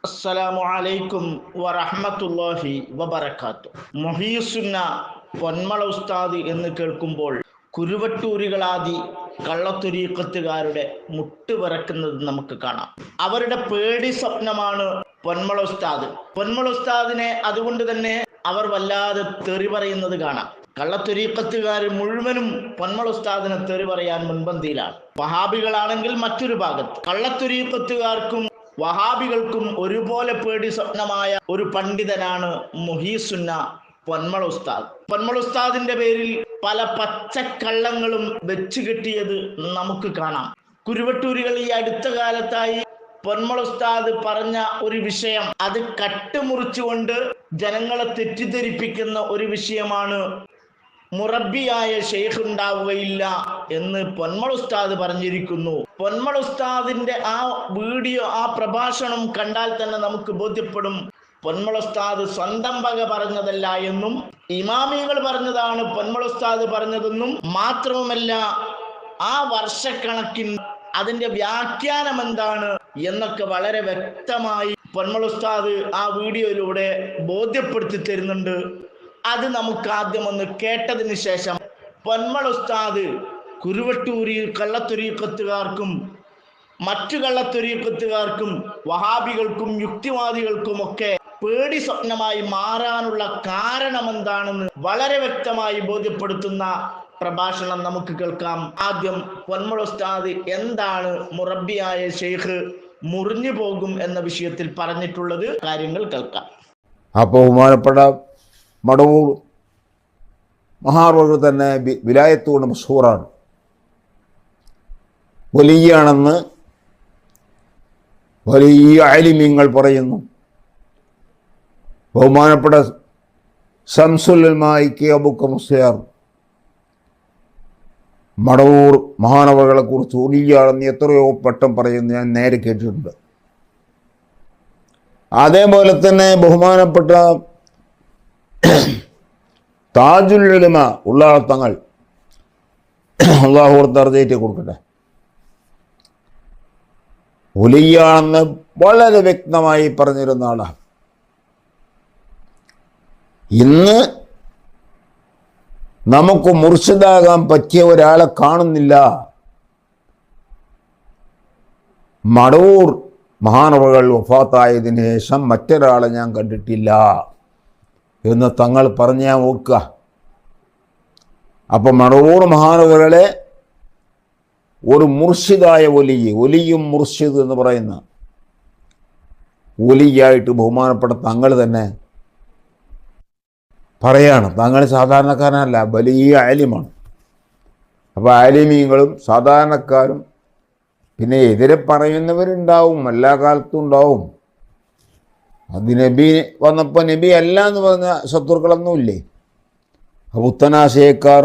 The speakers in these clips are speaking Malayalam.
അസ്സലാമു അലൈക്കും വറഹ്മത്തുള്ളാഹി വബറകാതുഹു. മുഹീസുന്ന പൊന്മള ഉസ്താദ് എന്ന് കേൾക്കുമ്പോൾ കുരുവട്ടൂരികളാദി കള്ളത്തൊരീക്കത്തുകാരുടെ മുട്ട് വിറക്കുന്നത് നമുക്ക് കാണാം. അവരുടെ പേടി സ്വപ്നമാണ് പൊന്മള ഉസ്താദ്. പൊന്മള ഉസ്താദിനെ അതുകൊണ്ട് തന്നെ അവർ വല്ലാതെ തെറി പറയുന്നത് കാണാം. കള്ളത്തൊരീക്കത്തുകാർ മുഴുവനും പൊന്മള ഉസ്താദിനെ തെറി പറയാൻ മുൻപന്തിയിലാണ്. വഹാബികളാണെങ്കിൽ മറ്റൊരു ഭാഗത്ത്. കള്ളത്തൊരീക്കത്തുകാർക്കും വഹാബികൾക്കും ഒരുപോലെ പേടി സ്വപ്നമായ ഒരു പണ്ഡിതനാണ് മുഹീസുന്ന പൊന്മള ഉസ്താദ്. പൊന്മള ഉസ്താദിന്റെ പേരിൽ പല പച്ചക്കള്ളങ്ങളും വെച്ചു കെട്ടിയത് നമുക്ക് കാണാം. കുരുവട്ടൂരികൾ ഈ അടുത്ത കാലത്തായി പൊന്മള ഉസ്താദ് പറഞ്ഞ ഒരു വിഷയം, അത് കട്ടുമുറിച്ചുകൊണ്ട് ജനങ്ങളെ തെറ്റിദ്ധരിപ്പിക്കുന്ന ഒരു വിഷയമാണ്. മുറബിയായ ഷെയ്ഖ് ഉണ്ടാവുകയില്ല എന്ന് പൊന്മള ഉസ്താദ് പറഞ്ഞിരിക്കുന്നു. പൊന്മള ഉസ്താദിന്റെ ആ വീഡിയോ, ആ പ്രഭാഷണം കണ്ടാൽ തന്നെ നമുക്ക് ബോധ്യപ്പെടും പൊന്മള ഉസ്താദ് സ്വന്തം വക പറഞ്ഞതല്ല എന്നും ഇമാമികൾ പറഞ്ഞതാണ് പൊന്മള ഉസ്താദ് പറഞ്ഞതെന്നും മാത്രവുമല്ല ആ വർഷക്കണക്കിന് അതിന്റെ വ്യാഖ്യാനം എന്താണ് എന്നൊക്കെ വളരെ വ്യക്തമായി പൊന്മള ഉസ്താദ് ആ വീഡിയോയിലൂടെ ബോധ്യപ്പെടുത്തി തരുന്നുണ്ട്. അത് നമുക്ക് ആദ്യം ഒന്ന് കേട്ടതിന് ശേഷം പൊന്മള ഉസ്താദ് കുരുവട്ടൂരി കള്ളത്തൊരീക്കത്തുകാർക്കും മറ്റു കള്ളത്തൊരീക്കത്തുകാർക്കും വഹാബികൾക്കും യുക്തിവാദികൾക്കും ഒക്കെ പേടി സ്വപ്നമായി മാറാനുള്ള കാരണമെന്താണെന്ന് വളരെ വ്യക്തമായി ബോധ്യപ്പെടുത്തുന്ന പ്രഭാഷണം നമുക്ക് കേൾക്കാം. ആദ്യം പൊന്മള ഉസ്താദ് എന്താണ് മുറബിയായ ഷെയ്ഖ് മുറിഞ്ഞു പോകും എന്ന വിഷയത്തിൽ പറഞ്ഞിട്ടുള്ളത് കാര്യങ്ങൾ കേൾക്കാം. അപ്പോൾ ബഹുമാനപ്പെട്ട മടവൂർ മഹാർവകൾ തന്നെ വിലായത്തുകൊണ്ട് മഷൂറാണ്, വലിയാണെന്ന് വലിയ ആലിമീങ്ങൾ പറയുന്നു. ബഹുമാനപ്പെട്ട ശംസുൽ ഉലമാഇ അബൂബക്കർ മുസ്ലിയാർ മടവൂർ മഹാനവകളെക്കുറിച്ച് വലിയാണെന്ന് എത്രയോ വട്ടം പറയുന്നു, ഞാൻ നേരെ കേട്ടിട്ടുണ്ട്. അതേപോലെ തന്നെ ബഹുമാനപ്പെട്ട താജുൽ ഉലമ ഉള്ള തങ്ങൾ, അല്ലാഹു ദർജയിട്ട് കൊടുക്കട്ടെ, വലിയാണെന്ന് വളരെ വ്യക്തമായി പറഞ്ഞിരുന്ന ആളാണ്. ഇന്ന് നമുക്ക് മുർഷിദാകാൻ പറ്റിയ ഒരാളെ കാണുന്നില്ല. മടവൂർ മഹാനവകൾ വഫാത്തായതിനു ശേഷം മറ്റൊരാളെ ഞാൻ കണ്ടിട്ടില്ല എന്ന് തങ്ങൾ പറഞ്ഞ് ഞാൻ ഓർക്കുക. അപ്പം മടവൂർ മഹാനവകളെ ഒരു മുർഷിദായ ഒലിയും മുർഷിദ് എന്ന് പറയുന്ന ഒലിയായിട്ട് ബഹുമാനപ്പെട്ട തങ്ങൾ തന്നെ പറയാണ്. തങ്ങൾ സാധാരണക്കാരനല്ല, വലിയ ആലിമാണ്. അപ്പോൾ ആലിമീങ്ങളും സാധാരണക്കാരും പിന്നെ എതിരെ പറയുന്നവരുണ്ടാവും, എല്ലാ കാലത്തും ഉണ്ടാവും. അത് നബി വന്നപ്പോൾ നബി അല്ല എന്ന് പറഞ്ഞ ശത്രുക്കളൊന്നുമില്ലേ? പുത്തനാശയക്കാർ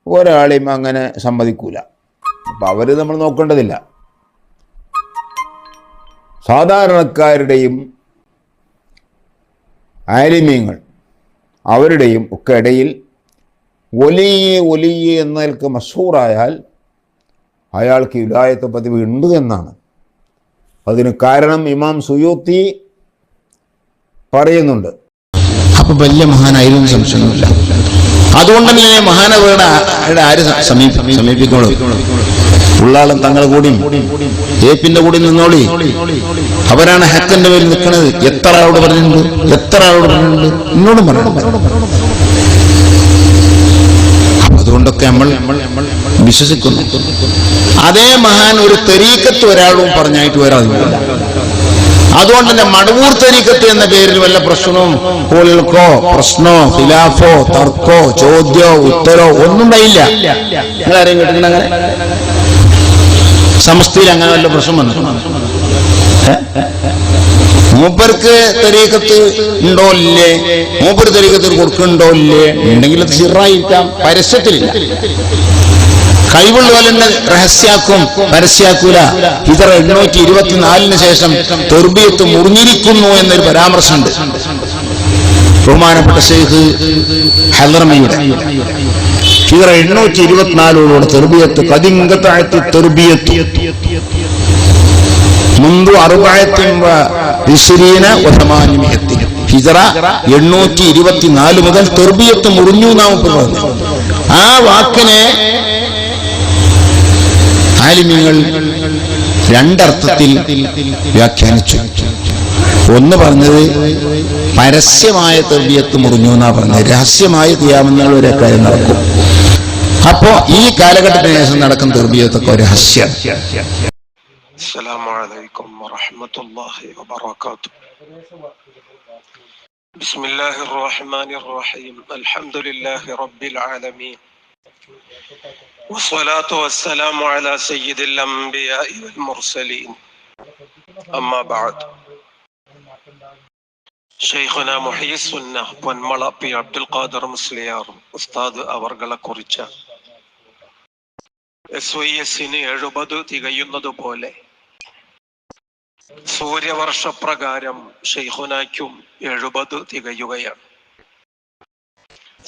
ഒരാളെയും അങ്ങനെ സമ്മതിക്കൂല. അപ്പം അവർ നമ്മൾ നോക്കേണ്ടതില്ല. സാധാരണക്കാരുടെയും ആലിമീങ്ങൾ അവരുടെയും ഒക്കെ ഇടയിൽ ഒലിയെ എന്നതിൽക്ക് മഷൂറായാൽ അയാൾക്ക് വിലായത്ത് പതിവ് ഉണ്ട് എന്നാണ്. അതിന് കാരണം ഇമാം സുയൂത്തി പറയുന്നുണ്ട്. അപ്പൊ വലിയ മഹാനായിരുന്നു സംശയമില്ല. അതുകൊണ്ട് തന്നെ മഹാനവരുടെ ആര് സമീപിക്കോളൂ, ഉള്ളാളും തങ്ങൾ കൂടി ഏപ്പിന്റെ കൂടി നിന്നോളി, അവരാണ് ഹക്കിന്റെ പേരിൽ നിൽക്കുന്നത്. എത്ര ആളോട് പറഞ്ഞിട്ടുണ്ട്, ഇന്നോടും പറയണം. അതുകൊണ്ടൊക്കെ നമ്മൾ വിശ്വസിക്കുന്നു. അതേ മഹാൻ ഒരു തരീക്കത്ത് ഒരാളും പറഞ്ഞായിട്ട് വരാതില്ല. അതുകൊണ്ട് തന്നെ മടവൂർ തരീക്കത്ത് എന്ന പേരിൽ വല്ല പ്രശ്നവും പ്രശ്നോ ഖിലാഫോ തർക്കോ ചോദ്യോ ഉത്തരോ ഒന്നും ഉണ്ടായില്ല. നിങ്ങളാരെയും കേട്ടിട്ടുണ്ട് അങ്ങനെ? സമസ്തയിൽ അങ്ങനെ വല്ല പ്രശ്നം വന്നു? മൂപ്പർക്ക് തരീക്കത്ത് ഉണ്ടോ ഇല്ലേ, മൂപ്പർ തരീക്കത്തിൽ കൊടുക്കുന്നുണ്ടോ ഇല്ലേ, ഉണ്ടെങ്കിൽ അത് സിറായിരിക്കാം, പരസ്യത്തിലില്ല. കഴിവുള്ളവരെന്നെ രഹസ്യാക്കും, പരസ്യാക്കൂല. ഹിജറ 824 ശേഷം തെർബിയത്ത് മുറിഞ്ഞിരിക്കുന്നു എന്നൊരു പരാമർശമുണ്ട് ബഹുമാനപ്പെട്ട ശൈഖ് ഹളറമിയുടെ. ഹിജറ 824 തെർബിയത്ത് കദിംഗതഅത്തി തെർബിയത്ത് മുൻപ് 420 ഹിജറ 824 മുതൽ തെർബിയത്ത് മുറിഞ്ഞു നാം പറഞ്ഞു. ആ വാക്കിനെ ആലിമീങ്ങൾ രണ്ടർത്ഥത്തിൽ വ്യാഖ്യാനിച്ചു. ഒന്ന് പറഞ്ഞത് പരസ്യമായ തെർബിയത്ത് മുറിഞ്ഞു എന്നാ പറഞ്ഞത്, രഹസ്യമായ ഖിയാമത്തുനാൾ ഒരു കാര്യം നടക്കും. അപ്പോ ഈ കാലഘട്ടത്തിന് ശേഷം നടക്കുന്ന തെർബിയത്തൊക്കെ രഹസ്യം. അസ്സലാമു അലൈക്കും വറഹ്മത്തുള്ളാഹി വബറകാതുഹു. ബിസ്മില്ലാഹിർ റഹ്മാനിർ റഹീം. അൽഹംദുലില്ലാഹി റബ്ബിൽ ആലമീൻ. വസ്സലാത്തു വസ്സലാമു അലാ സയ്യിദിൽ അംബിയാഇ വൽ മുർസലീൻ. അമ്മാ ബഅദ്. ശൈഖുനാ മുഹയ്യിസുന്ന പൊന്മള പി അബ്ദുൽ ഖാദിർ മുസ്ലിയാർ ഉസ്താദ് അവർകളെ കുറിച്ച് SYSന് 70 തികയുന്നതുപോലെ സൂര്യവർഷപ്രകാരം ശൈഖുനായ്ക്കും 70 തികയുകയാണ്.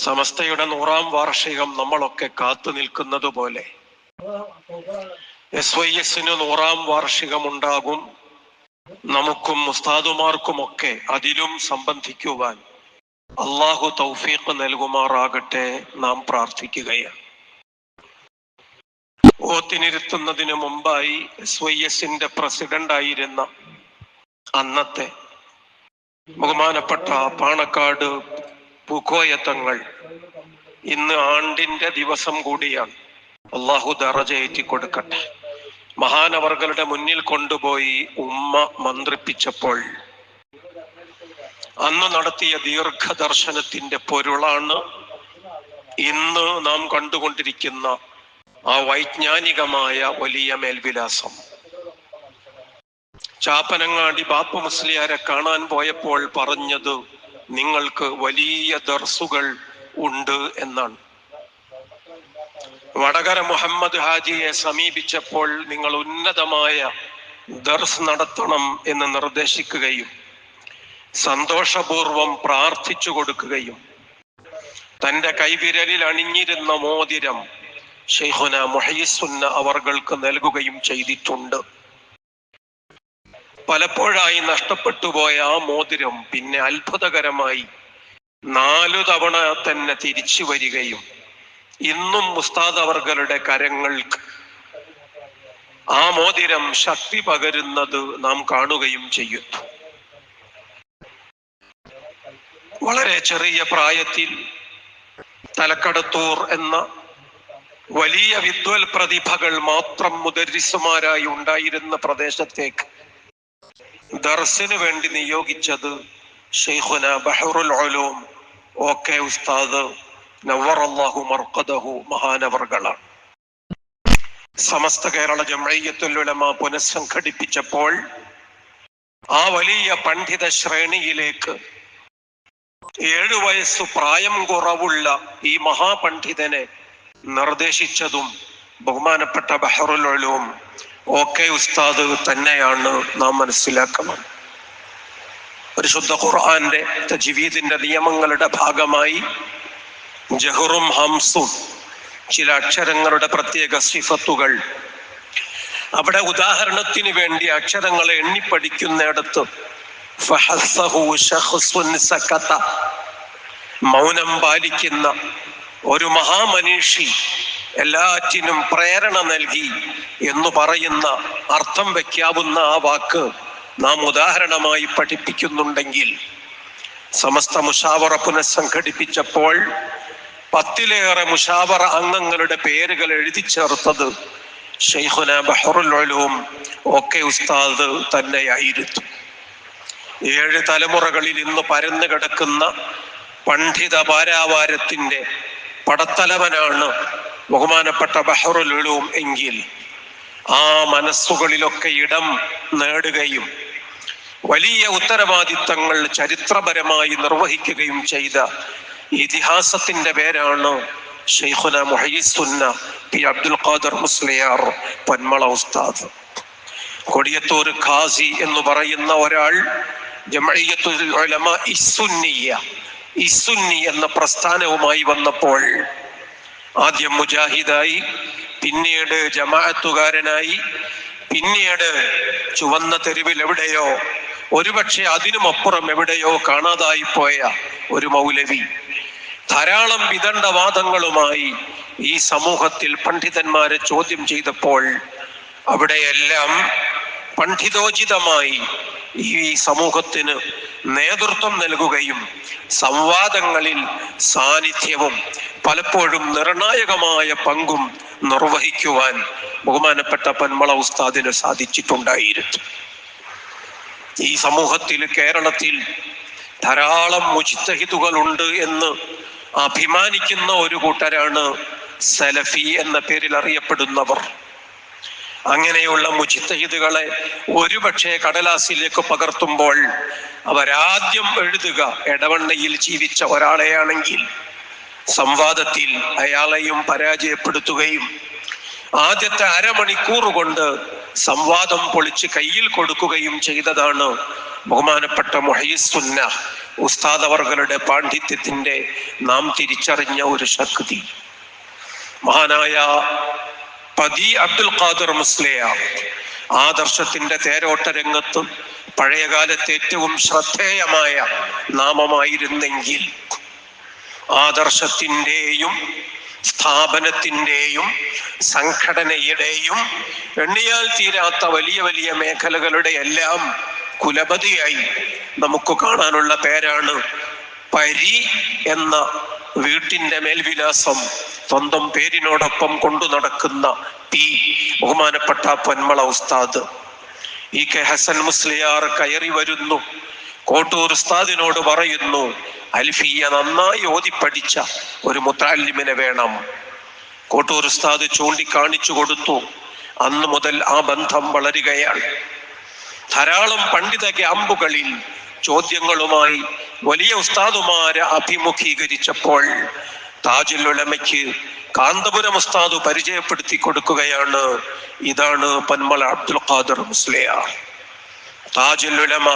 സമസ്തയുടെ 100ാം വാർഷികം നമ്മളൊക്കെ കാത്തു നിൽക്കുന്നത് പോലെ SYSന് 100ാം വാർഷികം ഉണ്ടാകും. നമുക്കും ഉസ്താദുമാർക്കുമൊക്കെ അതിലും സംബന്ധിക്കുവാൻ അള്ളാഹു തൗഫീഖ് നൽകുമാറാകട്ടെ നാം പ്രാർത്ഥിക്കുകയാണ്. ഓത്തിനിരുത്തുന്നതിന് മുമ്പായി SYSന്റെ പ്രസിഡന്റ് ആയിരുന്ന അന്നത്തെ ബഹുമാനപ്പെട്ട പാണക്കാട് പൂക്കോയത്തങ്ങൾ ഇന്ന് ആണ്ടിന്റെ ദിവസം കൂടിയാണ്. അള്ളാഹു ദറജ ഏറ്റി കൊടുക്കട്ടെ. മഹാനവർകളുടെ മുന്നിൽ കൊണ്ടുപോയി ഉമ്മ മന്ത്രിപ്പിച്ചപ്പോൾ അന്ന് നടത്തിയ ദീർഘദർശനത്തിന്റെ പൊരുളാണ് ഇന്ന് നാം കണ്ടുകൊണ്ടിരിക്കുന്ന ആ വൈജ്ഞാനികമായ വലിയ മേൽവിലാസം. ചാപ്പനങ്ങാടി ബാപ്പു മുസ്ലിയാരെ കാണാൻ പോയപ്പോൾ പറഞ്ഞത് നിങ്ങൾക്ക് വലിയ ദർസുകൾ ഉണ്ട് എന്നാണ്. വടകര മുഹമ്മദ് ഹാജിയെ സമീപിച്ചപ്പോൾ നിങ്ങൾ ഉന്നതമായ ദർസ് നടത്തണം എന്ന് നിർദ്ദേശിക്കുകയും സന്തോഷപൂർവം പ്രാർത്ഥിച്ചു കൊടുക്കുകയും തന്റെ കൈവിരലിൽ അണിഞ്ഞിരുന്ന മോതിരം ശൈഖുനാ മുഹയ്യിസുന്ന അവർകൾക്ക് നൽകുകയും ചെയ്തിട്ടുണ്ട്. പലപ്പോഴായി നഷ്ടപ്പെട്ടു പോയ ആ മോതിരം പിന്നെ അത്ഭുതകരമായി 4 തവണ തന്നെ തിരിച്ചു വരികയും ഇന്നും ഉസ്താദ് അവർകളുടെ കരങ്ങൾക്ക് ആ മോതിരം ശക്തി പകരുന്നത് നാം കാണുകയും ചെയ്യുന്നു. വളരെ ചെറിയ പ്രായത്തിൽ തലക്കടത്തൂർ എന്ന വലിയ വിദ്വൽ പ്രതിഭകൾ മാത്രം മുദരിസുമാരായി ഉണ്ടായിരുന്ന പ്രദേശത്തേക്ക് ദർസിന് വേണ്ടി നിയോഗിച്ചത് ശൈഖുനാ ബഹറുൽ ഉലൂം OK ഉസ്താദ് നവ്വറല്ലാഹു മർഖദഹു മഹാനവർകളാണ്. സമസ്ത കേരള ജംഇയ്യത്തുൽ ഉലമ പുനഃസംഘടിപ്പിച്ചപ്പോൾ ആ വലിയ പണ്ഡിത ശ്രേണിയിലേക്ക് 7 വയസ്സ് പ്രായം കുറവുള്ള ഈ മഹാപണ്ഡിതനെ നിർദ്ദേശിച്ചതും ബഹുമാനപ്പെട്ട ബഹറുൽ ഉലൂം OK ഉസ്താദ് തന്നെയാണ് നാം മനസ്സിലാക്കണം. പരിശുദ്ധ ഖുർആന്റെ തജ്വീദിന്റെ നിയമങ്ങളുടെ ഭാഗമായി ജഹറും ഹംസും ചില അക്ഷരങ്ങളുടെ പ്രത്യേക സിഫത്തുകൾ, അവിടെ ഉദാഹരണത്തിന് വേണ്ടി അക്ഷരങ്ങളെ എണ്ണിപ്പടിക്കുന്നിടത്ത് മൗനം പാലിക്കുന്ന ഒരു മഹാമനീഷി എല്ലാറ്റിനും പ്രേരണ നൽകി എന്ന് പറയുന്ന അർത്ഥം വയ്ക്കാവുന്ന ആ വാക്ക് നാം ഉദാഹരണമായി പഠിപ്പിക്കുന്നുണ്ടെങ്കിൽ സമസ്ത മുഷാവറ പുനഃസംഘടിപ്പിച്ചപ്പോൾ 10ലേറെ മുഷാവറ അംഗങ്ങളുടെ പേരുകൾ എഴുതി ചേർത്തത് ശൈഖുനാ ബഹറുൽ ഉലൂം OK ഉസ്താദ് തന്നെയായിരുന്നു. 7 തലമുറകളിൽ ഇന്ന് പരന്നു കിടക്കുന്ന പണ്ഡിത പാരാവാരത്തിന്റെ പടത്തലവനാണ് ബഹുമാനപ്പെട്ട ബഹറുൽ ഉലൂം എങ്കിൽ ആ മനസ്സുകളിലൊക്കെ ഇടം നേടുകയും വലിയ ഉത്തരവാദിത്തങ്ങൾ ചരിത്രപരമായി നിർവഹിക്കുകയും ചെയ്ത ഇതിഹാസത്തിന്റെ പേരാണ് ശൈഖുനാ മുഹയ്യിസുന്ന പി അബ്ദുൽ ഖാദിർ മുസ്ലിയാർ പൊന്മള ഉസ്താദ്. കൊടിയത്തൂർ ഖാസി എന്ന് പറയുന്ന ഒരാൾ ജംഇയ്യത്തുൽ ഉലമ ഇസ്സുന്നി എന്ന പ്രസ്ഥാനവുമായി വന്നപ്പോൾ ആദ്യം മുജാഹിദായി, പിന്നീട് ജമാഅത്തുകാരനായി, പിന്നീട് ചുവന്ന തെരുവിൽ എവിടെയോ, ഒരുപക്ഷെ അതിനുമപ്പുറം എവിടെയോ കാണാതായി പോയ ഒരു മൗലവി ധാരാളം വിദണ്ഡവാദങ്ങളുമായി ഈ സമൂഹത്തിൽ പണ്ഡിതന്മാരെ ചോദ്യം ചെയ്തപ്പോൾ അവിടെയെല്ലാം പണ്ഡിതോചിതമായി ഈ സമൂഹത്തിന് നേതൃത്വം നൽകുകയും സംവാദങ്ങളിൽ സാന്നിധ്യവും പലപ്പോഴും നിർണായകമായ പങ്കും നിർവഹിക്കുവാൻ ബഹുമാനപ്പെട്ട പന്മള ഉസ്താദിന് സാധിച്ചിട്ടുണ്ടായിരുന്നു. ഈ സമൂഹത്തിൽ, കേരളത്തിൽ ധാരാളം മുജ്തഹിദുകളുണ്ട് എന്ന് അഭിമാനിക്കുന്ന ഒരു കൂട്ടരാണ് സലഫി എന്ന പേരിൽ അറിയപ്പെടുന്നവർ. അങ്ങനെയുള്ള മുജ്തഹിദുകളെ ഒരുപക്ഷെ കടലാസിലേക്ക് പകർത്തുമ്പോൾ അവരാദ്യം എഴുതുക എടവണ്ണയിൽ ജീവിച്ച ഒരാളെയാണെങ്കിൽ സംവാദത്തിൽ അയാളെയും പരാജയപ്പെടുത്തുകയും ആദ്യത്തെ അരമണിക്കൂർ കൊണ്ട് സംവാദം പൊളിച്ച് കയ്യിൽ കൊടുക്കുകയും ചെയ്തതാണ് ബഹുമാനപ്പെട്ട മുഹയ്യിസുന്ന ഉസ്താദ് അവർകളുടെ പാണ്ഡിത്യത്തിന്റെ നാം തിരിച്ചറിഞ്ഞ ഒരു ശക്തി. മഹാനായ പതി അബ്ദുൽ ഖാദർ മുസ്ലിയാർ ആദർശത്തിന്റെ തേരോട്ട രംഗത്ത് പഴയകാലത്ത് ഏറ്റവും ശ്രദ്ധേയമായ നാമമായിരുന്നെങ്കിൽ ആദർശത്തിൻ്റെയും സ്ഥാപനത്തിൻ്റെയും സംഘടനയുടെയും എണ്ണിയാൽ തീരാത്ത വലിയ വലിയ മേഖലകളുടെ എല്ലാം കുലപതിയായി നമുക്ക് കാണാനുള്ള പേരാണ് പരി എന്ന വീട്ടിന്റെ മേൽവിലാസം സ്വന്തം പേരിനോടൊപ്പം കൊണ്ടു നടക്കുന്ന പി ബഹുമാനപ്പെട്ട പൊന്മള ഉസ്താദ്. ഇ കെ ഹസൻ മുസ്ലിയാർ കയറി വരുന്നു, കോട്ടൂർ ഉസ്താദിനോട് പറയുന്നു, അൽഫിയ നന്നായി ഓതിപ്പടിച്ച ഒരു മുത്തഅല്ലിമിനെ വേണം. കോട്ടൂർ ഉസ്താദ് ചൂണ്ടിക്കാണിച്ചു കൊടുത്തു. അന്നു മുതൽ ആ ബന്ധം വളരുകയാണ്. ധാരാളം പണ്ഡിത ക്യാമ്പുകളിൽ ചോദ്യങ്ങളുമായി വലിയ ഉസ്താദുമാരെ അഭിമുഖീകരിച്ചപ്പോൾ താജുൽ ഉലമയ്ക്ക് കാന്തപുരം ഉസ്താദ് പരിചയപ്പെടുത്തി കൊടുക്കുകയാണ്. ഇതാണ് പന്മള അബ്ദുൽ ഖാദർ മുസ്ലിയാർ. താജുൽ ഉലമ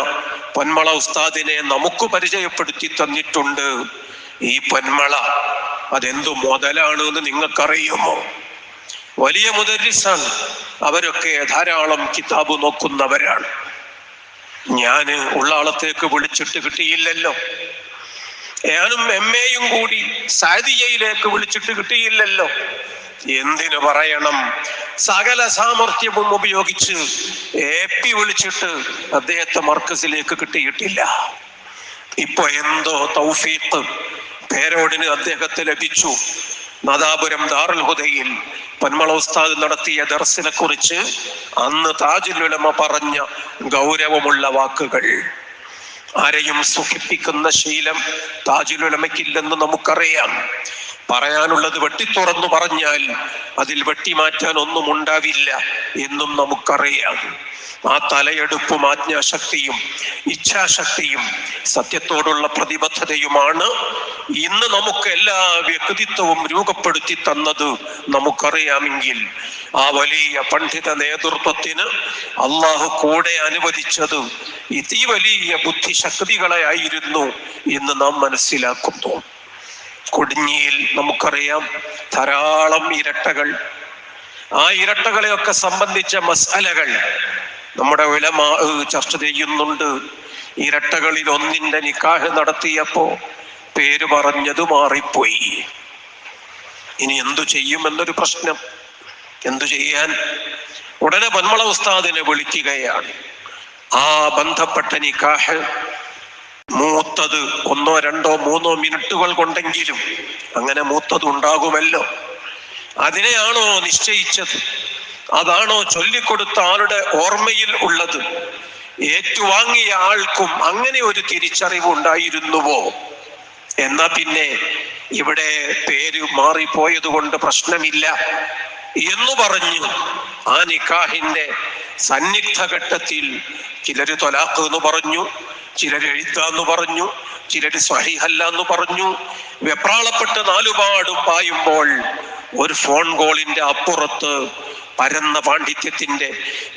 പൊന്മള ഉസ്താദിനെ നമുക്ക് പരിചയപ്പെടുത്തി തന്നിട്ടുണ്ട്. ഈ പൊന്മള അതെന്തു മുതലാണ് എന്ന് നിങ്ങൾക്കറിയുമോ? വലിയ മുദരിസാണ്. അവരൊക്കെ ധാരാളം കിതാബ് നോക്കുന്നവരാണ്. ഞാന് ഉള്ളാളത്തേക്ക് വിളിച്ചിട്ട് കിട്ടിയില്ലല്ലോ. ഞാനും MA കൂടി സാദിയയിലേക്ക് വിളിച്ചിട്ട് കിട്ടിയില്ലല്ലോ. എന്തിനു പറയണം, സകല സാമർഥ്യവും ഉപയോഗിച്ച് AP വിളിച്ചിട്ട് അദ്ദേഹത്തെ മർക്കസിലേക്ക് കിട്ടിയിട്ടില്ല. ഇപ്പൊ എന്തോ തൗഫീഖ് പേരോടിന് അദ്ദേഹത്തെ ലഭിച്ചു. നാദാപുരം ദാറുൽ ഹുദയിൽ പൊന്മള ഉസ്താദ് നടത്തിയ ദർസിനെ കുറിച്ച് അന്ന് താജുൽ ഉലമ പറഞ്ഞ ഗൗരവമുള്ള വാക്കുകൾ. ആരെയും സുഖിപ്പിക്കുന്ന ശീലം താജുൽ ഉലമയ്ക്കില്ലെന്ന് നമുക്കറിയാം. പറയാനുള്ളത് വെട്ടിത്തുറന്നു പറഞ്ഞാൽ അതിൽ വെട്ടിമാറ്റാൻ ഒന്നും ഉണ്ടാവില്ല എന്നും നമുക്കറിയാം. ആ തലയെടുപ്പും ആജ്ഞാശക്തിയും ഇച്ഛാശക്തിയും സത്യത്തോടുള്ള പ്രതിബദ്ധതയുമാണ് ഇന്ന് നമുക്ക് എല്ലാ വ്യക്തിത്വവും രൂപപ്പെടുത്തി തന്നത് നമുക്കറിയാമെങ്കിൽ ആ വലിയ പണ്ഡിത നേതൃത്വത്തിന് അള്ളാഹു കൂടെ അനുവദിച്ചത് ഈ വലിയ ബുദ്ധിശക്തികളെ ആയിരുന്നു എന്ന് നാം മനസ്സിലാക്കുന്നു. കൊടിഞ്ഞിയിൽ നമുക്കറിയാം ധാരാളം ഇരട്ടകൾ. ആ ഇരട്ടകളെയൊക്കെ സംബന്ധിച്ച മസാലകൾ നമ്മുടെ ഉലമാ ചർച്ച ചെയ്യുന്നുണ്ട്. ഇരട്ടകളിൽ ഒന്നിന്റെ നിക്കാഹ് നടത്തിയപ്പോ പേര് പറഞ്ഞത് മാറിപ്പോയി. ഇനി എന്തു ചെയ്യുമെന്നൊരു പ്രശ്നം. എന്തു ചെയ്യാൻ? ഉടനെ പൊന്മള ഉസ്താദിനെ വിളിക്കുകയാണ്. ആ ബന്ധപ്പെട്ട നിക്കാഹ് മൂത്തത് 1, 2, 3 മിനിറ്റുകൾ കൊണ്ടെങ്കിലും അങ്ങനെ മൂത്തത് ഉണ്ടാകുമല്ലോ. അതിനെയാണോ നിശ്ചയിച്ചത്? അതാണോ ചൊല്ലിക്കൊടുത്ത ആളുടെ ഓർമ്മയിൽ ഉള്ളത്? ഏറ്റുവാങ്ങിയ ആൾക്കും അങ്ങനെ ഒരു തിരിച്ചറിവ് ഉണ്ടായിരുന്നുവോ? എന്നാ പിന്നെ ഇവിടെ പേര് മാറിപ്പോയത് കൊണ്ട് പ്രശ്നമില്ല എന്ന് പറഞ്ഞു ആ നിക്കാഹിന്റെ സന്നിഗ്ധ ഘട്ടത്തിൽ ചിലര് തൊലാഖ് എന്ന് പറഞ്ഞു, ചിലര് എഴുത്താന്ന് പറഞ്ഞു, ചിലര് സ്വഹീഹല്ല എന്ന് പറഞ്ഞു. വെപ്രാളപ്പെട്ട് നാലുപാടും പായുമ്പോൾ ഒരു ഫോൺ കോളിന്റെ അപ്പുറത്ത് പരന്ന പാണ്ഡിത്യത്തിന്റെ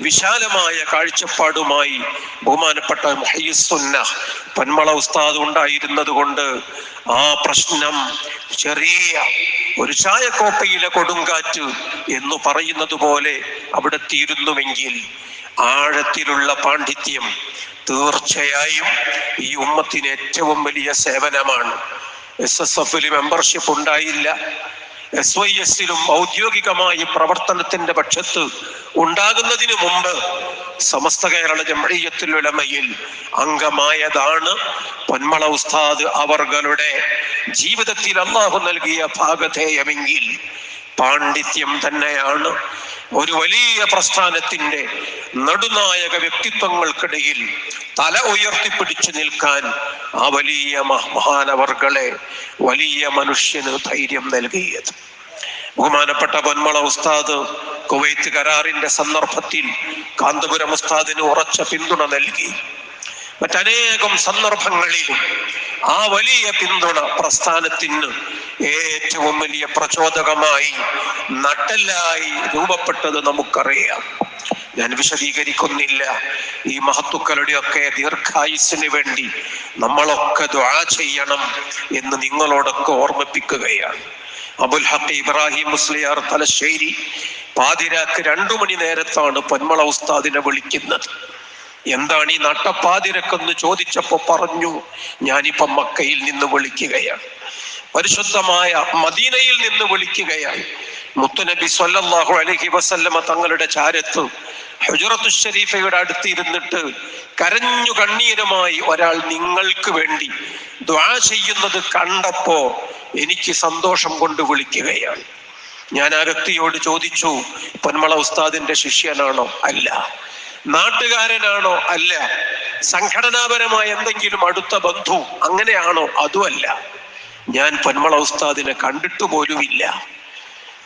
വിശാലമായ കാഴ്ചപ്പാടുമായി ബഹുമാനപ്പെട്ട മുഹയ്യിസ്സുന്ന പൊന്മള ഉസ്താദ് ഉണ്ടായിരുന്നത് കൊണ്ട് ആ പ്രശ്നം ചെറിയ ഒരു ചായക്കോപ്പയിലെ കൊടുങ്കാറ്റ് എന്ന് പറയുന്നത് പോലെ അവിടെ തീരുന്നുവെങ്കിൽ ആഴത്തിലുള്ള പാണ്ഡിത്യം തീർച്ചയായും ഈ ഉമ്മത്തിന് ഏറ്റവും വലിയ സേവനമാണ്. SSF മെമ്പർഷിപ്പ് ഉണ്ടായില്ല, SYS ഔദ്യോഗികമായി പ്രവർത്തനത്തിന്റെ പക്ഷത്ത് ഉണ്ടാകുന്നതിന് മുമ്പ് സമസ്ത കേരള ജംഇയ്യത്തുൽ ഉലമയിൽ അംഗമായതാണ് പൊന്മള ഉസ്താദ് അവർകളുടെ ജീവിതത്തിൽ അല്ലാഹു നൽകിയ ഭാഗധേയമെങ്കിൽ പാണ്ഡിത്യം തന്നെയാണ് ഒരു വലിയ പ്രസ്ഥാനത്തിന്റെ നടുനായക വ്യക്തിത്വങ്ങൾക്കിടയിൽ തല ഉയർത്തിപ്പിടിച്ചു നിൽക്കാൻ ആ വലിയ മഹാനവർകളെ വലിയ മനുഷ്യന് ധൈര്യം നൽകിയത്. ബഹുമാനപ്പെട്ട പൊന്മള ഉസ്താദ് കുവൈത്ത് കരാറിന്റെ സന്ദർഭത്തിൽ കാന്തപുരം ഉസ്താദിന് ഉറച്ച പിന്തുണ നൽകി. മറ്റനേകം സന്ദർഭങ്ങളിലും ആ വലിയ പിന്തുണ പ്രസ്ഥാനത്തിന് ഏറ്റവും വലിയ പ്രചോദകമായി നട്ടെല്ലായി രൂപപ്പെട്ടത് നമുക്കറിയാം. ഞാൻ വിശദീകരിക്കുന്നില്ല. ഈ മഹത്തുക്കളുടെയൊക്കെ ദീർഘായുസ്സിന് വേണ്ടി നമ്മളൊക്കെ ദുആ ചെയ്യണം എന്ന് നിങ്ങളോടൊക്കെ ഓർമ്മിപ്പിക്കുകയാണ്. അബുൽ ഹഖ് ഇബ്രാഹിം മുസ്ലിയാർ തലശ്ശേരി പാതിരാക്ക് 2 മണി നേരത്താണ് പൊന്മള ഉസ്താദിനെ വിളിക്കുന്നത്. എന്താണ് ഈ നട്ടപ്പാതിരക്കെന്ന് ചോദിച്ചപ്പോ പറഞ്ഞു, ഞാനിപ്പം മക്കയിൽ നിന്ന് വിളിക്കുകയാണ്, പരിശുദ്ധമായ മദീനയിൽ നിന്ന് വിളിക്കുകയാണ്. മുത്തുനബി സ്വല്ലല്ലാഹു അലൈഹി വസല്ലമ തങ്ങളുടെ ചാരത്ത് ഹുജറത്തു ശരീഫയുടെ അടുത്തിരുന്നിട്ട് കരഞ്ഞു കണ്ണീരുമായി ഒരാൾ നിങ്ങൾക്ക് വേണ്ടി ദുആ ചെയ്യുന്നത് കണ്ടപ്പോ എനിക്ക് സന്തോഷം കൊണ്ട് വിളിക്കുകയാണ്. ഞാൻ ആ വ്യക്തിയോട് ചോദിച്ചു, പൊന്മള ഉസ്താദിന്റെ ശിഷ്യനാണോ? അല്ല. നാട്ടുകാരനാണോ? അല്ല. സംഘടനാപരമായ എന്തെങ്കിലും അടുത്ത ബന്ധു അങ്ങനെയാണോ? അതുമല്ല. ഞാൻ പൊന്മള ഉസ്താദിനെ കണ്ടിട്ട് പോലുമില്ല.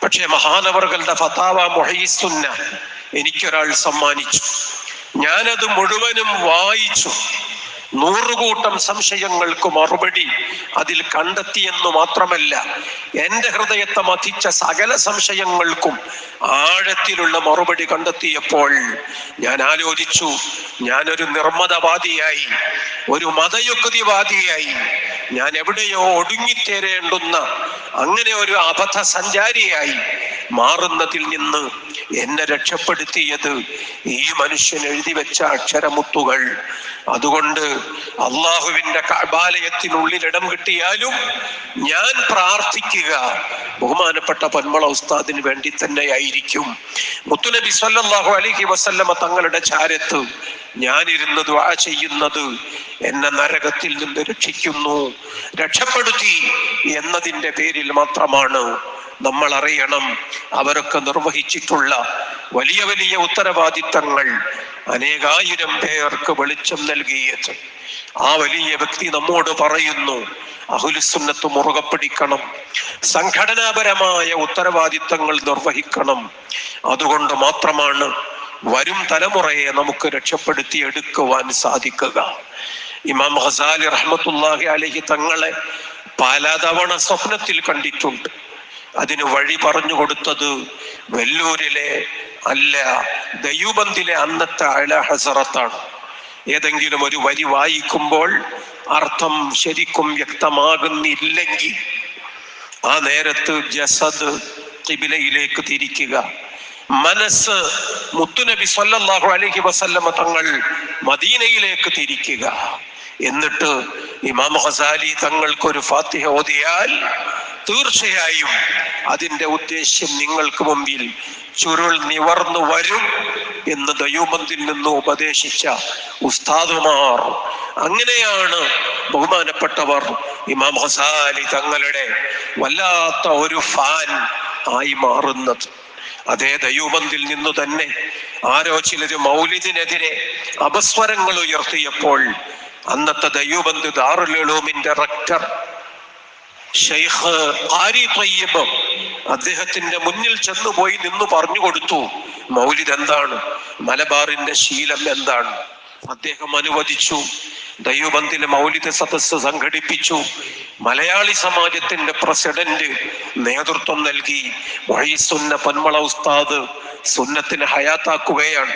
പക്ഷെ മഹാനവറുകളുടെ ഫതാവ മുഹയ്യിസ്സുന്ന എനിക്കൊരാൾ സമ്മാനിച്ചു. ഞാനത് മുഴുവനും വായിച്ചു. 100 കൂട്ടം സംശയങ്ങൾക്ക് മറുപടി അതിൽ കണ്ടെത്തിയെന്നു മാത്രമല്ല, എൻ്റെ ഹൃദയത്തെ മഥിച്ച സകല സംശയങ്ങൾക്കും ആഴത്തിലുള്ള മറുപടി കണ്ടെത്തിയപ്പോൾ ഞാൻ ആലോചിച്ചു, ഞാനൊരു നിർമ്മതവാദിയായി, ഒരു മതയുക്തിവാദിയായി, ഞാൻ എവിടെയോ ഒടുങ്ങിത്തേരേണ്ടുന്ന അങ്ങനെ ഒരു അബദ്ധ സഞ്ചാരിയായി മാറുന്നതിൽ നിന്ന് എന്നെ രക്ഷപ്പെടുത്തിയത് ഈ മനുഷ്യൻ എഴുതി വെച്ച അക്ഷരമുത്തുകൾ. അതുകൊണ്ട് അള്ളാഹുവിന്റെ കഅബാലയത്തിനുള്ളിൽ ഇടം കിട്ടിയാലും ഞാൻ പ്രാർത്ഥിക്കുക ബഹുമാനപ്പെട്ട പൊന്മള ഉസ്താദിന് വേണ്ടി തന്നെയായിരിക്കും. മുത്തുനബി സ്വല്ലല്ലാഹു അലൈഹി വസല്ലമ തങ്ങളുടെ ചാരത്ത് ഞാനിരുന്ന് ദുആ ചെയ്യുന്നത് എന്നെ നരകത്തിൽ നിന്ന് രക്ഷിക്കുന്നു, രക്ഷപ്പെടുത്തി എന്നതിൻ്റെ പേരിൽ മാത്രമാണ്. നമ്മൾ അറിയണം, അവരൊക്കെ നിർവഹിച്ചിട്ടുള്ള വലിയ വലിയ ഉത്തരവാദിത്തങ്ങൾ അനേകായിരം പേർക്ക് വെളിച്ചം നൽകിയത്. ആ വലിയ വ്യക്തി നമ്മോട് പറയുന്നു, അഹ്ലുസുന്നത്ത് മുറുകെ പിടിക്കണം, സംഘടനാപരമായ ഉത്തരവാദിത്തങ്ങൾ നിർവഹിക്കണം. അതുകൊണ്ട് മാത്രമാണ് വരും തലമുറയെ നമുക്ക് രക്ഷപ്പെടുത്തി എടുക്കുവാൻ സാധിക്കുക. ഇമാം ഗസാലി റഹ്മത്തുള്ളാഹി അലൈഹി തങ്ങളെ പലതവണ സ്വപ്നത്തിൽ കണ്ടിട്ടുണ്ട്. അതിന് വഴി പറഞ്ഞു കൊടുത്തത് വെല്ലൂരിലെ അല്ല, ദയൂബന്ദിലെ അന്നത്തെ അല ഹസറത്താണ്. ഏതെങ്കിലും ഒരു വരി വായിക്കുമ്പോൾ അർത്ഥം ശരിക്കും വ്യക്തമാകുന്നില്ലെങ്കിൽ ആ നേരത്ത് ജസദ് ഖിബിലയിലേക്ക് തിരിക്കുക, മനസ്സ് മുത്തുനബി സ്വല്ലല്ലാഹു അലൈഹി വസല്ലമ തങ്ങൾ മദീനയിലേക്ക് തിരിക്കുക. എന്നിട്ട് ഇമാം ഗസാലി തങ്ങൾക്കൊരു ഫാത്തിഹ ഓതിയാൽ തീർച്ചയായും അതിൻ്റെ ഉദ്ദേശ്യം നിങ്ങൾക്ക് മുമ്പിൽ ചുരുൾ നിവർന്നു വരും എന്ന് ദയൂബന്ദിൽ നിന്ന് ഉപദേശിച്ച ഉസ്താദുമാർ. അങ്ങനെയാണ് ബഹുമാനപ്പെട്ടവർ ഇമാം ഗസാലി തങ്ങളുടെ വല്ലാത്ത ഒരു ഫാൻ ആയി മാറുന്നത്. അതേ ദയൂബന്ദിൽ നിന്നു തന്നെ ആരോ ചിലര് മൗലിദിനെതിരെ അപസ്വരങ്ങൾ ഉയർത്തിയപ്പോൾ അന്നത്തെ ദയൂബന്ദ് ദാറുൽ ഉലൂമിന്റെ റക്ടർ ഷെയ്ഖ് ഖാരി ത്വയ്യിബ് അദ്ദേഹത്തിന്റെ മുന്നിൽ ചെന്നുപോയി നിന്ന് പറഞ്ഞു കൊടുത്തു, മൗലിദ് എന്താണ്, മലബാറിന്റെ ശീലം എന്താണ്. അദ്ദേഹം അനുവദിച്ചു. ദൈവബന്ധിലെ മൗലിദ് സദസ്സ് സംഘടിപ്പിച്ചു. മലയാളി സമാജത്തിന്റെ പ്രസിഡന്റ് നേതൃത്വം നൽകി. മുഹയ്യിസുന്ന പൊന്മള ഉസ്താദ് സുന്നത്തിനെ ഹയാത്താക്കുകയാണ്.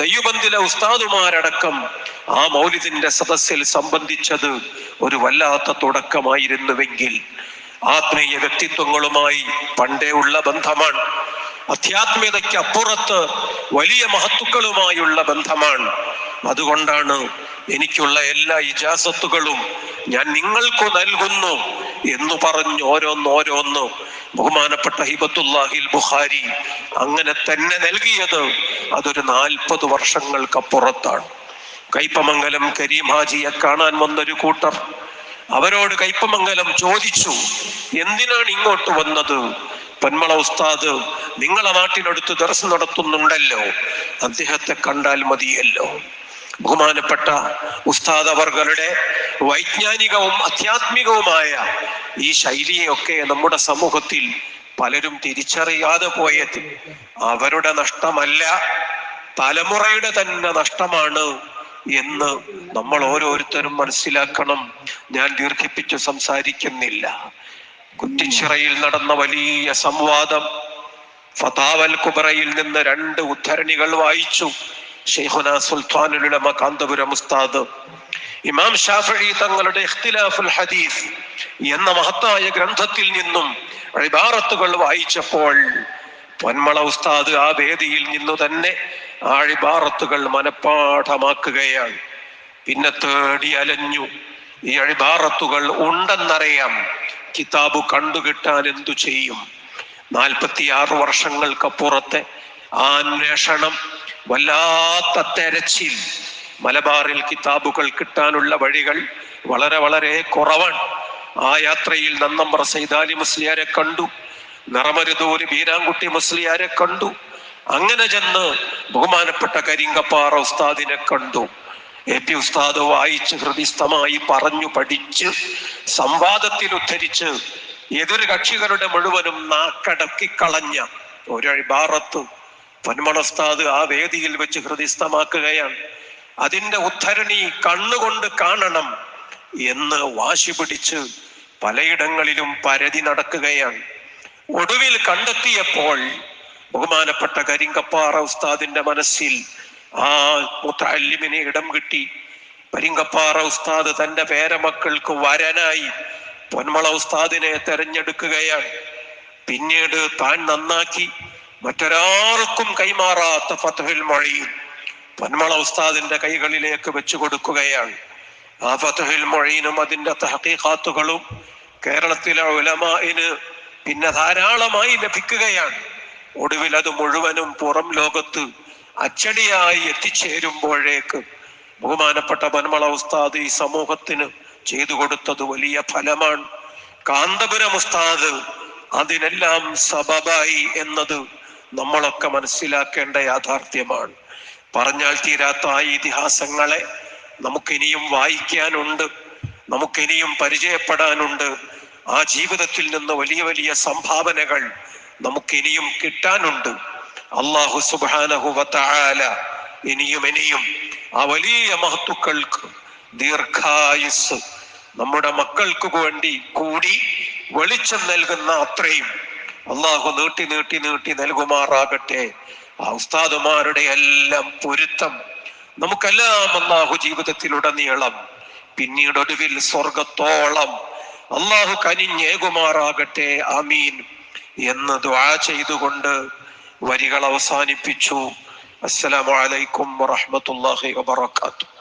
ദൈവബന്ധിലെ ഉസ്താദുമാരടക്കം ആ മൗലിദിന്റെ സദസ്സിൽ സംബന്ധിച്ചത് ഒരു വല്ലാത്ത തുടക്കമായിരുന്നുവെങ്കിൽ ആത്മീയ വ്യക്തിത്വങ്ങളുമായി പണ്ടേ ഉള്ള ബന്ധമാണ്. അധ്യാത്മികതയ്ക്ക് അപ്പുറത്ത് വലിയ മഹത്തുക്കളുമായുള്ള ബന്ധമാണ്. അതുകൊണ്ടാണ് എനിക്കുള്ള എല്ലാ ഇജാസത്തുകളും ഞാൻ നിങ്ങൾക്ക് നൽകുന്നു എന്ന് പറഞ്ഞ് ഓരോന്നോരോന്ന് ബഹുമാനപ്പെട്ട ഹിബത്തുല്ലാഹിൽ ബുഖാരി അങ്ങനെ തന്നെ നൽകിയത്. അതൊരു 40 വർഷങ്ങൾക്കപ്പുറത്താണ്. കയ്പമംഗലം കരീം ഹാജിയെ കാണാൻ വന്നൊരു കൂട്ടർ അവരോട് കയ്പമംഗലം ചോദിച്ചു, എന്തിനാണ് ഇങ്ങോട്ട് വന്നത്? പൊന്മള ഉസ്താദ് നിങ്ങളെ നാട്ടിനടുത്ത് ദർസ് നടത്തുന്നുണ്ടല്ലോ, അദ്ദേഹത്തെ കണ്ടാൽ മതിയല്ലോ. ബഹുമാനപ്പെട്ട ഉസ്താദ് അവർകളുടെ വൈജ്ഞാനികവും അധ്യാത്മികവുമായ ഈ ശൈലിയൊക്കെ നമ്മുടെ സമൂഹത്തിൽ പലരും തിരിച്ചറിയാതെ പോയത് അവരുടെ നഷ്ടമല്ല, തലമുറയുടെ തന്നെ നഷ്ടമാണ് എന്ന് നമ്മൾ ഓരോരുത്തരും മനസ്സിലാക്കണം. ഞാൻ ദീർഘിപ്പിച്ച് സംസാരിക്കുന്നില്ല. കുറ്റിച്ചിറയിൽ നടന്ന വലിയ സംവാദം, ഫതാവൽ കുബറയിൽ നിന്ന് 2 ഉദ്ധരണികൾ വായിച്ചു. ശൈഖുനാ സുൽത്താനുൽ ഉലമ കാന്തപുരം ഉസ്താദ് ഇമാം ഷാഫിഈ തങ്ങളുടെ ഇഖ്തിലാഫുൽ ഹദീസ് എന്ന മഹത്തായ ഗ്രന്ഥത്തിൽ നിന്നും ഇബാറത്തുകൾ വായിച്ചപ്പോൾ പൊന്മള ഉസ്താദ് ആ വേദിയിൽ നിന്നു തന്നെ ആ ഇബാറത്തുകൾ മനഃപാഠമാക്കുകയാണ്. പിന്നെ തേടി അലഞ്ഞു. ഈ ഇബാറത്തുകൾ ഉണ്ടെന്നറിയാം, കിതാബ് കണ്ടുകിട്ടാൻ എന്തു ചെയ്യും? 46 വർഷങ്ങൾക്കപ്പുറത്തെ ആ അന്വേഷണം, വല്ലാത്ത തെരച്ചിൽ. മലബാറിൽ കിതാബുകൾ കിട്ടാനുള്ള വഴികൾ വളരെ വളരെ കുറവാണ്. ആ യാത്രയിൽ നന്നമ്പ്ര സൈദാലി മുസ്ലിയാരെ കണ്ടു, നിറമരുതൂര് ബീരാൻകുട്ടി മുസ്ലിയാരെ കണ്ടു. അങ്ങനെ ചെന്ന് ബഹുമാനപ്പെട്ട കരിങ്കപ്പാറ ഉസ്താദിനെ കണ്ടു. എ.പി. ഉസ്താദ് വായിച്ച് ഹൃദിസ്ഥമായി പറഞ്ഞു പഠിച്ച് സംവാദത്തിൽ ഉദ്ധരിച്ച് എതിർ കക്ഷികളുടെ മുഴുവനും നാക്കടക്കിക്കളഞ്ഞ ഒരു ഇബാറത്ത് പൊന്മള ഉസ്താദ് ആ വേദിയിൽ വെച്ച് ഹൃദിസ്ഥമാക്കുകയാണ്. അതിന്റെ ഉദ്ധരണി കണ്ണുകൊണ്ട് കാണണം എന്ന് വാശി പിടിച്ച് പലയിടങ്ങളിലും പരതി നടക്കുകയാണ്. ഒടുവിൽ കണ്ടെത്തിയപ്പോൾ ബഹുമാനപ്പെട്ട കരിങ്കപ്പാറ ഉസ്താദിന്റെ മനസ്സിൽ ആ മുത്തഅല്ലിമിനെ ഇടം കിട്ടി. കരിങ്കപ്പാറ ഉസ്താദ് തന്റെ പേരമക്കൾക്ക് വരനായി പൊന്മള ഉസ്താദിനെ തെരഞ്ഞെടുക്കുകയാണ്. പിന്നീട് താൻ നന്നാക്കി മറ്റൊരാൾക്കും കൈമാറാത്ത ഫത്ഹുൽ മുഈൻ പൊന്മള ഉസ്താദിന്റെ കൈകളിലേക്ക് വെച്ചു കൊടുക്കുകയാണ്. ആ ഫത്ഹുൽ മുഈനും അതിന്റെ തഹ്ഖീഖാത്തുകളും കേരളത്തിലെ ഉലമാഇന് പിന്നെ ധാരാളമായി ലഭിക്കുകയാണ്. ഒടുവിൽ അത് മുഴുവനും പുറം ലോകത്ത് അച്ചടിയായി എത്തിച്ചേരുമ്പോഴേക്ക് ബഹുമാനപ്പെട്ട പൊന്മള ഉസ്താദ് ഈ സമൂഹത്തിന് ചെയ്തു കൊടുത്തത് വലിയ ഫലമാണ്. കാന്തപുരം ഉസ്താദ് അതിനെല്ലാം സബബായി എന്നത് നമ്മളൊക്കെ മനസ്സിലാക്കേണ്ട യാഥാർത്ഥ്യമാണ്. പറഞ്ഞാൽ തീരാത്ത ആ ഇതിഹാസങ്ങളെ നമുക്കിനിയും വായിക്കാനുണ്ട്, നമുക്കിനിയും പരിചയപ്പെടാനുണ്ട്. ആ ജീവിതത്തിൽ നിന്ന് വലിയ വലിയ സംഭാവനകൾ നമുക്കിനിയും കിട്ടാനുണ്ട്. അല്ലാഹു സുബ്ഹാനഹു വ തആല ഇനിയും ആ വലിയ മഹത്തുക്കൾക്ക് ദീർഘായുസ് നമ്മുടെ മക്കൾക്ക് വേണ്ടി കൂടി വെളിച്ചം നൽകുന്ന അത്രയും അള്ളാഹു നീട്ടി നീട്ടി നീട്ടി നൽകുമാറാകട്ടെ. ആ ഉസ്താദുമാരുടെ എല്ലാം പൊരുത്തം നമുക്കെല്ലാം അള്ളാഹു ജീവിതത്തിലുടനീളം പിന്നീട് ഒടുവിൽ സ്വർഗത്തോളം അള്ളാഹു കനിഞ്ഞേകുമാറാകട്ടെ. ആമീൻ എന്ന് ദുആ ചെയ്തുകൊണ്ട് വരികൾ അവസാനിപ്പിച്ചു. അസ്സലാമു അലൈക്കും വറഹ്മത്തുള്ളാഹി വബറകാതുഹു.